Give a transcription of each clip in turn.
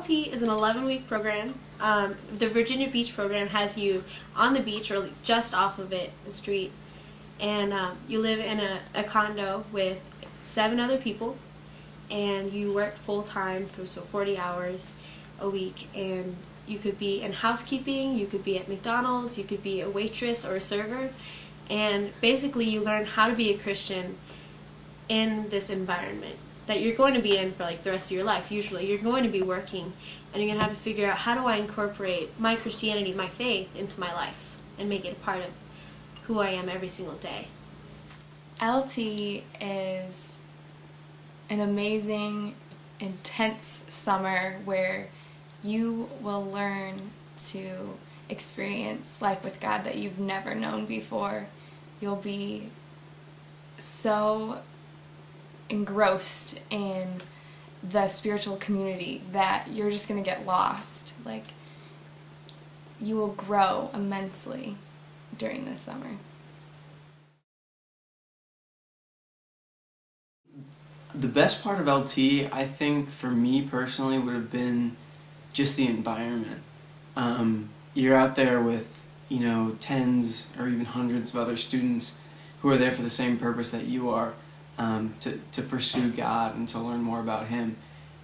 VBLT is an 11-week program. The Virginia Beach program has you on the beach or just off of it, the street, and you live in a condo with 7 other people, and you work full-time for 40 hours a week, and you could be in housekeeping, you could be at McDonald's, you could be a waitress or a server, and basically you learn how to be a Christian in this environment that you're going to be in for like the rest of your life. Usually you're going to be working, and you're going to have to figure out, how do I incorporate my Christianity, my faith, into my life and make it a part of who I am every single day. LT is an amazing, intense summer where you will learn to experience life with God that you've never known before. You'll be so engrossed in the spiritual community that you're just going to get lost. Like, you will grow immensely during this summer. The best part of LT, I think, for me personally, would have been just the environment. You're out there with, tens or even hundreds of other students who are there for the same purpose that you are, to pursue God and to learn more about Him.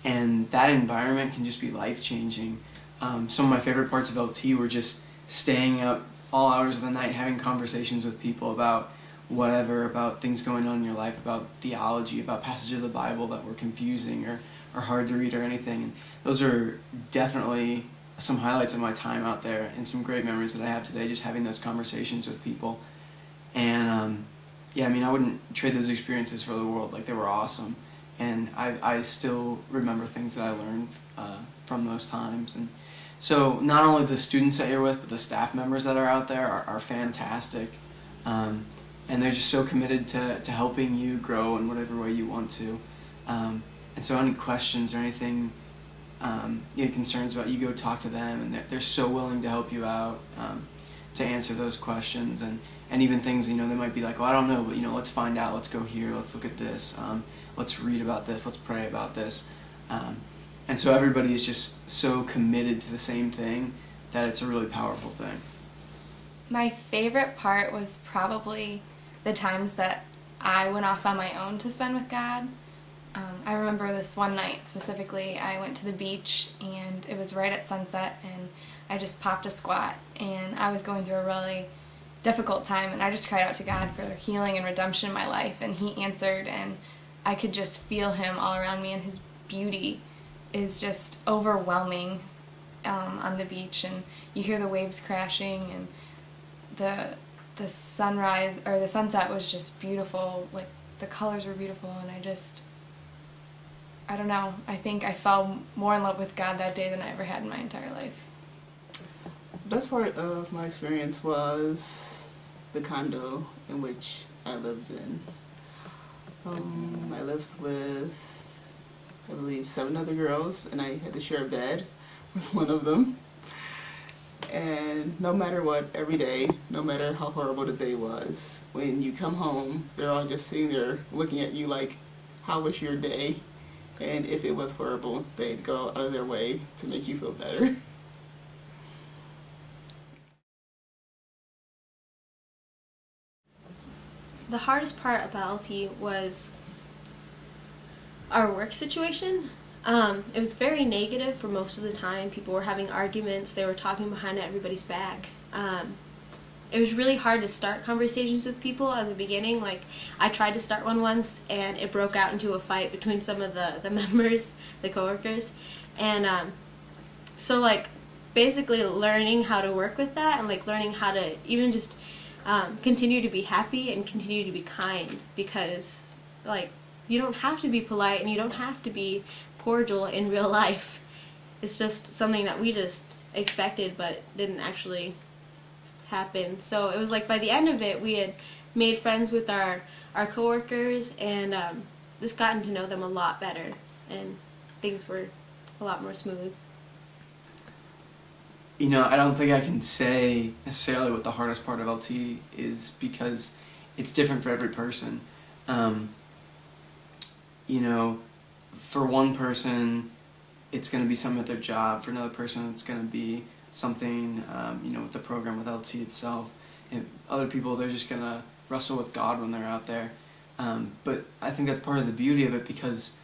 And that environment can just be life-changing. Some of my favorite parts of LT were just staying up all hours of the night, having conversations with people about whatever, about things going on in your life, about theology, about passages of the Bible that were confusing or hard to read or anything. And those are definitely some highlights of my time out there, and some great memories that I have today, just having those conversations with people. And yeah, I wouldn't trade those experiences for the world. Like, they were awesome. And I still remember things that I learned from those times. And so not only the students that you're with, but the staff members that are out there are fantastic. And they're just so committed to helping you grow in whatever way you want to. And so any questions or anything you have concerns about, you go talk to them, and they're so willing to help you out, to answer those questions. And even things, they might be like, oh, I don't know, but let's find out, let's go here, let's look at this, let's read about this, let's pray about this. And so everybody is just so committed to the same thing that it's a really powerful thing. My favorite part was probably the times that I went off on my own to spend with God. I remember this one night specifically. I went to the beach, and it was right at sunset, and I just popped a squat, and I was going through a really difficult time, and I just cried out to God for healing and redemption in my life, and He answered, and I could just feel Him all around me, and His beauty is just overwhelming on the beach, and you hear the waves crashing, and the sunrise or the sunset was just beautiful. Like, the colors were beautiful, and I don't know, I think I fell more in love with God that day than I ever had in my entire life. The best part of my experience was the condo in which I lived in. I lived with, I believe, 7 other girls, and I had to share a bed with one of them. And no matter what, every day, no matter how horrible the day was, when you come home, they're all just sitting there looking at you like, how was your day? And if it was horrible, they'd go out of their way to make you feel better. The hardest part about LT was our work situation. It was very negative for most of the time. People were having arguments. They were talking behind everybody's back. It was really hard to start conversations with people at the beginning. Like, I tried to start one once, and it broke out into a fight between some of the members, the coworkers. And so, like, basically learning how to work with that, and like learning how to even just continue to be happy and continue to be kind, because like, you don't have to be polite and you don't have to be cordial in real life. It's just something that we just expected but didn't actually happen. So it was like, by the end of it, we had made friends with our coworkers, and just gotten to know them a lot better, and things were a lot more smooth. I don't think I can say necessarily what the hardest part of LT is, because it's different for every person. For one person, it's going to be something at their job. For another person, it's going to be something, with the program with LT itself. And other people, they're just going to wrestle with God when they're out there. But I think that's part of the beauty of it, because,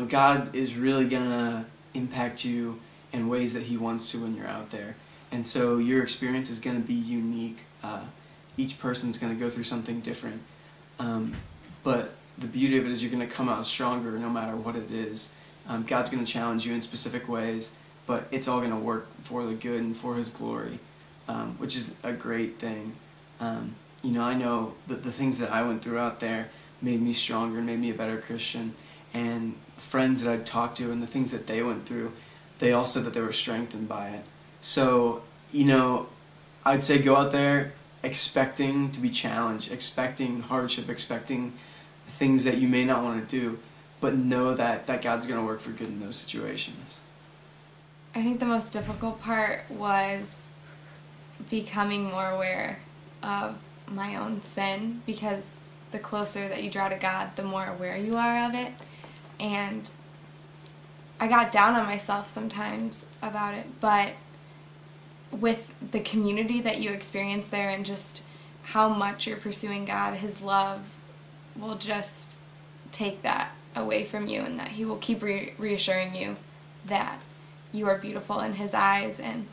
God is really going to impact you in ways that He wants to when you're out there. And so your experience is going to be unique. Each person's going to go through something different. But the beauty of it is you're going to come out stronger no matter what it is. God's going to challenge you in specific ways, but it's all going to work for the good and for His glory, which is a great thing. I know that the things that I went through out there made me stronger and made me a better Christian. And friends that I'd talked to and the things that they went through, they all said that they were strengthened by it. So, I'd say go out there expecting to be challenged, expecting hardship, expecting things that you may not want to do, but know that God's going to work for good in those situations. I think the most difficult part was becoming more aware of my own sin, because the closer that you draw to God, the more aware you are of it. And I got down on myself sometimes about it, but with the community that you experience there and just how much you're pursuing God, His love will just take that away from you, and that He will keep reassuring you that you are beautiful in His eyes. And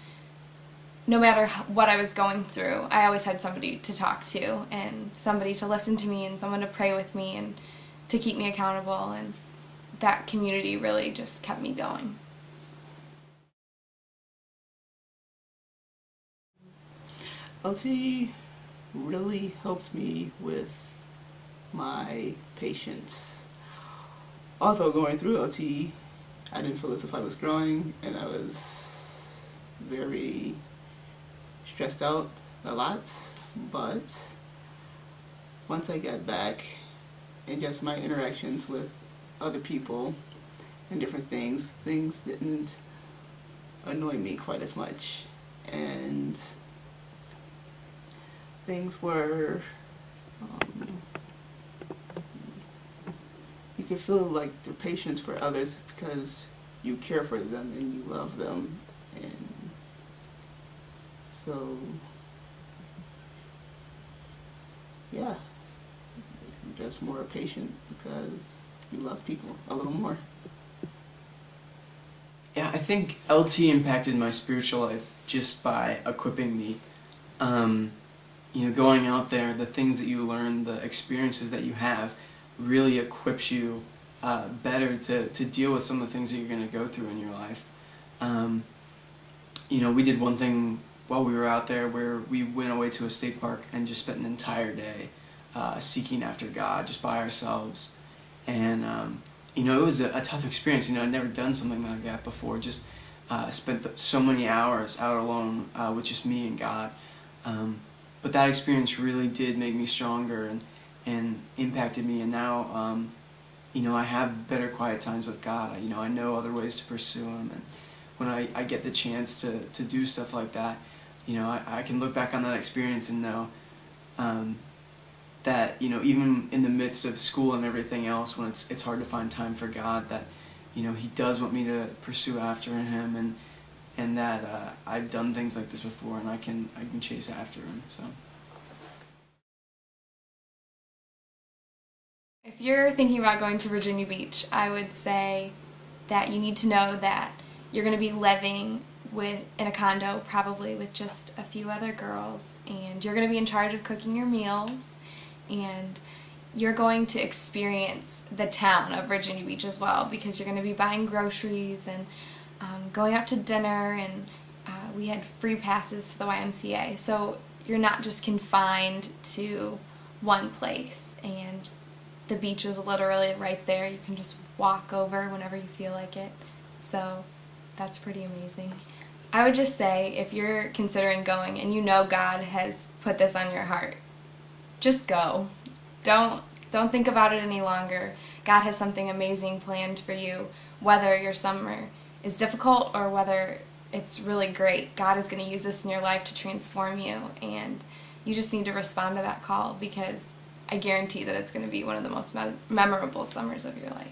no matter what I was going through, I always had somebody to talk to, and somebody to listen to me, and someone to pray with me, and to keep me accountable. And that community really just kept me going. LT really helps me with my patience. Although going through LT, I didn't feel as if I was growing, and I was very stressed out a lot. But once I got back, and just my interactions with other people and different things didn't annoy me quite as much, and things were, you can feel like the patience for others because you care for them and you love them, and so yeah, you're just more patient because you love people a little more. Yeah, I think LT impacted my spiritual life just by equipping me. Going out there, the things that you learn, the experiences that you have, really equips you better to deal with some of the things that you're going to go through in your life. We did one thing while we were out there where we went away to a state park and just spent an entire day seeking after God just by ourselves. And, it was a tough experience. I'd never done something like that before, just spent so many hours out alone with just me and God. But that experience really did make me stronger and impacted me, and now, I have better quiet times with God. I know other ways to pursue Him, and when I get the chance to do stuff like that, I can look back on that experience and know that, even in the midst of school and everything else, when it's hard to find time for God, that, He does want me to pursue after Him, and that I've done things like this before, and I can chase after Him. So. If you're thinking about going to Virginia Beach, I would say that you need to know that you're going to be living in a condo, probably with just a few other girls, and you're going to be in charge of cooking your meals, and you're going to experience the town of Virginia Beach as well, because you're going to be buying groceries and going out to dinner, and we had free passes to the YMCA, so you're not just confined to one place, and the beach is literally right there. You can just walk over whenever you feel like it, so that's pretty amazing. I would just say, if you're considering going and God has put this on your heart, just go. Don't think about it any longer. God has something amazing planned for you, whether your summer is difficult or whether it's really great. God is going to use this in your life to transform you, and you just need to respond to that call, because I guarantee that it's going to be one of the most memorable summers of your life.